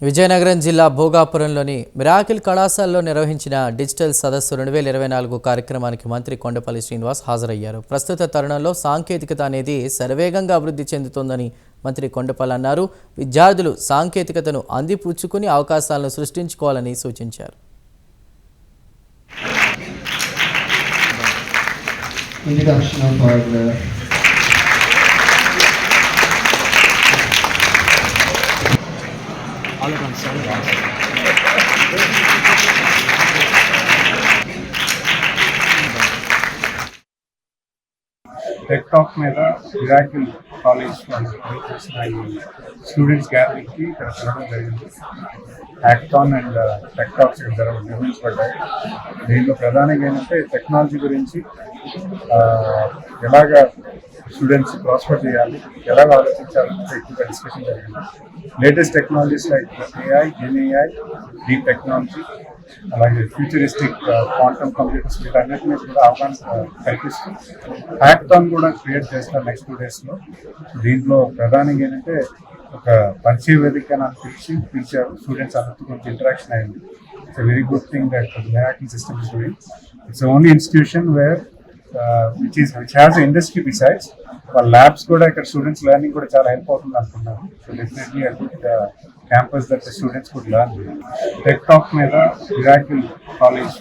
విజయనగరం జిల్లా భోగాపురంలోని మిరాకిల్ కళాశాలలో నిర్వహించిన డిజిటల్ సదస్సు 2024 కార్యక్రమానికి మంత్రి కొండపల్లి శ్రీనివాస్ హాజరయ్యారు. ప్రస్తుత తరుణంలో సాంకేతికత అనేది శరవేగంగా అభివృద్ధి చెందుతోందని మంత్రి కొండపల్లి అన్నారు. విద్యార్థులు సాంకేతికతను అందిపుచ్చుకుని అవకాశాలను సృష్టించుకోవాలని సూచించారు. టెక్ టాక్ మీద మిరాకిల్ కాలేజ్ స్టూడెంట్స్ గ్యాదరింగ్కి ఇక్కడ జరగడం జరిగింది. హ్యాక్థాన్ అండ్ టెక్ టాక్స్ ఇక్కడ నిర్వహించబడ్డాయి. దీంట్లో ప్రధానంగా ఏంటంటే టెక్నాలజీ గురించి ఎలాగా స్టూడెంట్స్ ప్రాస్పర్ చేయాలి, ఎలాగ ఆలోచించాలని ఎక్కువగా డిస్కషన్ జరిగింది. Latest technologies like AI, NaI, deep technology, అలాగే ఫ్యూచరిస్టిక్ క్వాంటమ్ కంప్యూటర్స్ వీటన్నిటిని కూడా అవగాహన కల్పిస్తూ హ్యాక్థాన్ కూడా క్రియేట్ చేస్తారు నెక్స్ట్ 2 daysలో. దీంట్లో ప్రధానంగా ఏంటంటే ఒక పరిచయ వేదిక అని పిలిచారు. స్టూడెంట్స్ అందరితో కొంచెం ఇంటరాక్షన్ అయింది. It's very good thing that Miracle system is doing. It's only institution where which has an industry besides. వాళ్ళ ల్యాబ్స్ కూడా ఇక్కడ స్టూడెంట్స్ లెర్నింగ్ కూడా చాలా హెల్ప్ అవుతుంది అనుకున్నాను. So definitely a good campus that the students could learn. Tech talk మీద Miracle college